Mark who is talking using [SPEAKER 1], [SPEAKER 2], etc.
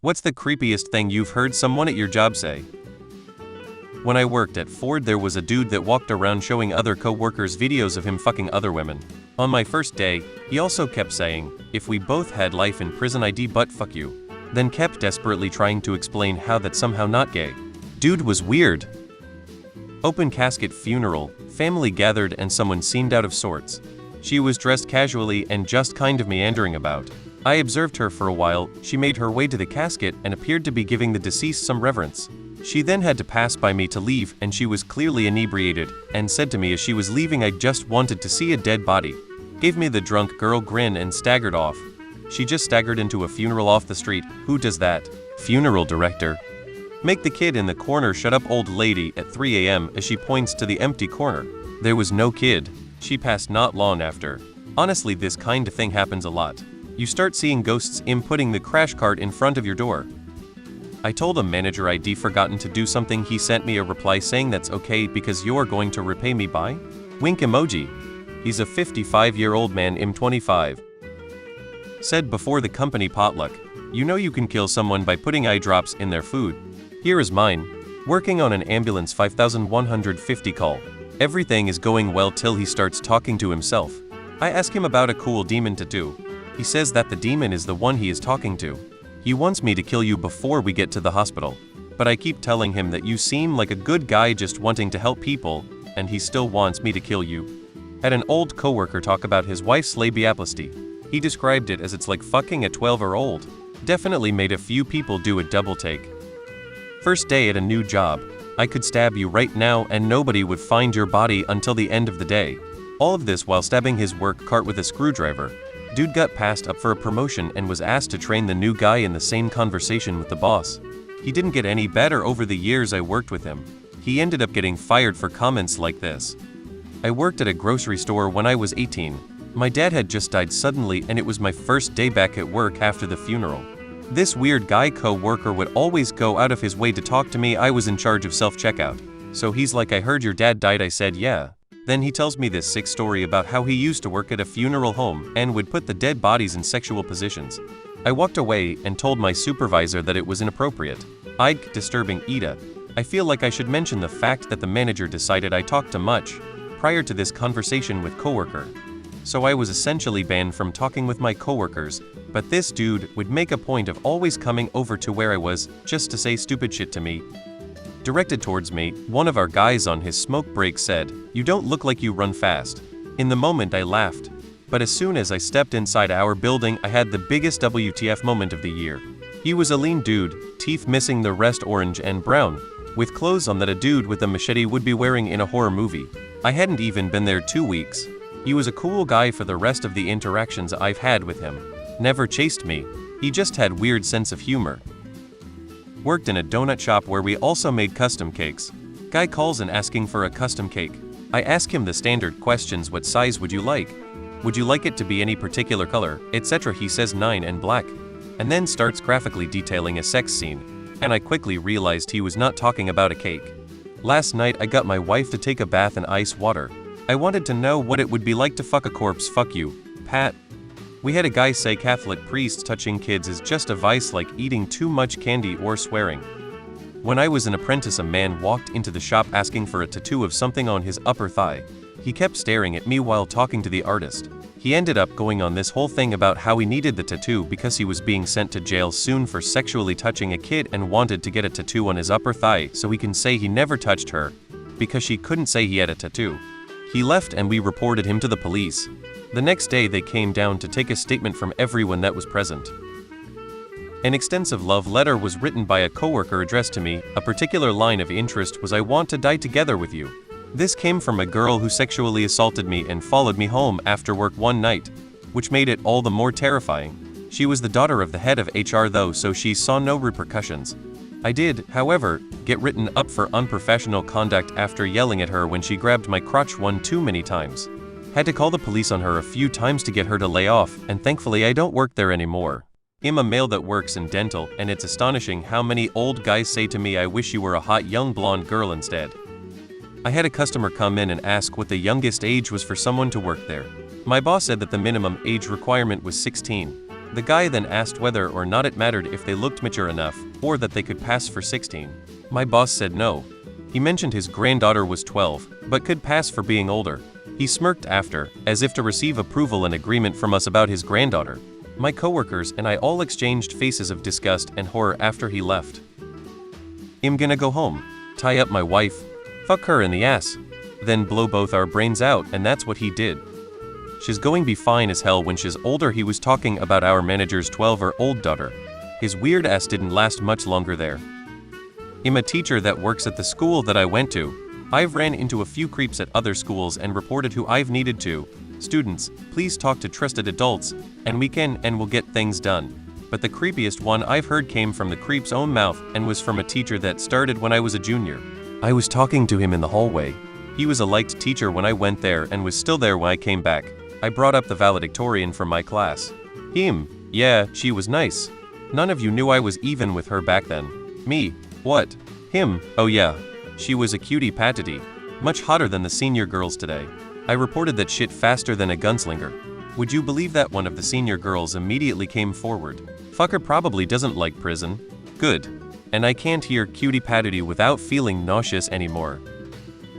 [SPEAKER 1] What's the creepiest thing you've heard someone at your job say? When I worked at Ford, there was a dude that walked around showing other co-workers videos of him fucking other women. On my first day, he also kept saying, "If we both had life in prison, I'd butt fuck you." Then kept desperately trying to explain how that's somehow not gay. Dude was weird. Open casket funeral, family gathered and someone seemed out of sorts. She was dressed casually and just kind of meandering about. I observed her for a while. She made her way to the casket and appeared to be giving the deceased some reverence. She then had to pass by me to leave, and she was clearly inebriated, and said to me as she was leaving, "I just wanted to see a dead body." Gave me the drunk girl grin and staggered off. She just staggered into a funeral off the street. Who does that? Funeral director. Make the kid in the corner shut up, old lady, at 3 a.m. as she points to the empty corner. There was no kid. She passed not long after. Honestly, this kind of thing happens a lot. You start seeing ghosts inputting the crash cart in front of your door. I told a manager I'd forgotten to do something. He sent me a reply saying that's okay because you're going to repay me by? Wink emoji. He's a 55-year-old man, 25. Said before the company potluck, "You know you can kill someone by putting eye drops in their food." Here is mine. Working on an ambulance 5150 call. Everything is going well till he starts talking to himself. I ask him about a cool demon tattoo. He says that the demon is the one he is talking to. He wants me to kill you before we get to the hospital. But I keep telling him that you seem like a good guy just wanting to help people, and he still wants me to kill you. Had an old coworker talk about his wife's labiaplasty. He described it as it's like fucking a 12-year-old. Definitely made a few people do a double take. First day at a new job. I could stab you right now and nobody would find your body until the end of the day. All of this while stabbing his work cart with a screwdriver. Dude got passed up for a promotion and was asked to train the new guy in the same conversation with the boss. He didn't get any better over the years I worked with him. He ended up getting fired for comments like this. I worked at a grocery store when I was 18. My dad had just died suddenly and it was my first day back at work after the funeral. This weird guy co-worker would always go out of his way to talk to me. I was in charge of self-checkout. So he's like, "I heard your dad died." I said, "Yeah." Then he tells me this sick story about how he used to work at a funeral home and would put the dead bodies in sexual positions. I walked away and told my supervisor that it was inappropriate. Disturbing Ida. I feel like I should mention the fact that the manager decided I talked too much prior to this conversation with coworker. So I was essentially banned from talking with my coworkers, but this dude would make a point of always coming over to where I was just to say stupid shit to me. Directed towards me, one of our guys on his smoke break said, "You don't look like you run fast." In the moment I laughed, but as soon as I stepped inside our building I had the biggest WTF moment of the year. He was a lean dude, teeth missing, the rest orange and brown, with clothes on that a dude with a machete would be wearing in a horror movie. I hadn't even been there 2 weeks. He was a cool guy for the rest of the interactions I've had with him. Never chased me. He just had weird sense of humor. Worked in a donut shop where we also made custom cakes. Guy calls and asking for a custom cake. I ask him the standard questions: what size would you like? Would you like it to be any particular color, etc. He says 9 and black. And then starts graphically detailing a sex scene. And I quickly realized he was not talking about a cake. Last night I got my wife to take a bath in ice water. I wanted to know what it would be like to fuck a corpse. Fuck you, Pat. We had a guy say Catholic priests touching kids is just a vice like eating too much candy or swearing. When I was an apprentice, a man walked into the shop asking for a tattoo of something on his upper thigh. He kept staring at me while talking to the artist. He ended up going on this whole thing about how he needed the tattoo because he was being sent to jail soon for sexually touching a kid and wanted to get a tattoo on his upper thigh so he can say he never touched her, because she couldn't say he had a tattoo. He left and we reported him to the police. The next day they came down to take a statement from everyone that was present. An extensive love letter was written by a coworker addressed to me. A particular line of interest was, "I want to die together with you." This came from a girl who sexually assaulted me and followed me home after work one night, which made it all the more terrifying. She was the daughter of the head of HR though, so she saw no repercussions. I did, however, get written up for unprofessional conduct after yelling at her when she grabbed my crotch one too many times. Had to call the police on her a few times to get her to lay off, and thankfully I don't work there anymore. I'm a male that works in dental, and it's astonishing how many old guys say to me, "I wish you were a hot young blonde girl instead." I had a customer come in and ask what the youngest age was for someone to work there. My boss said that the minimum age requirement was 16. The guy then asked whether or not it mattered if they looked mature enough, or that they could pass for 16. My boss said no. He mentioned his granddaughter was 12, but could pass for being older. He smirked after, as if to receive approval and agreement from us about his granddaughter. My coworkers and I all exchanged faces of disgust and horror after he left. I'm gonna go home, tie up my wife, fuck her in the ass, then blow both our brains out, and that's what he did. She's going be fine as hell when she's older. He was talking about our manager's 12-year-old daughter. His weird ass didn't last much longer there. I'm a teacher that works at the school that I went to. I've ran into a few creeps at other schools and reported who I've needed to. Students, please talk to trusted adults, and we can and will get things done. But the creepiest one I've heard came from the creep's own mouth and was from a teacher that started when I was a junior. I was talking to him in the hallway. He was a liked teacher when I went there and was still there when I came back. I brought up the valedictorian from my class. Him, yeah, she was nice. None of you knew I was even with her back then. Me, what? Him, oh yeah. She was a cutie patootie. Much hotter than the senior girls today. I reported that shit faster than a gunslinger. Would you believe that one of the senior girls immediately came forward? Fucker probably doesn't like prison. Good. And I can't hear cutie patootie without feeling nauseous anymore.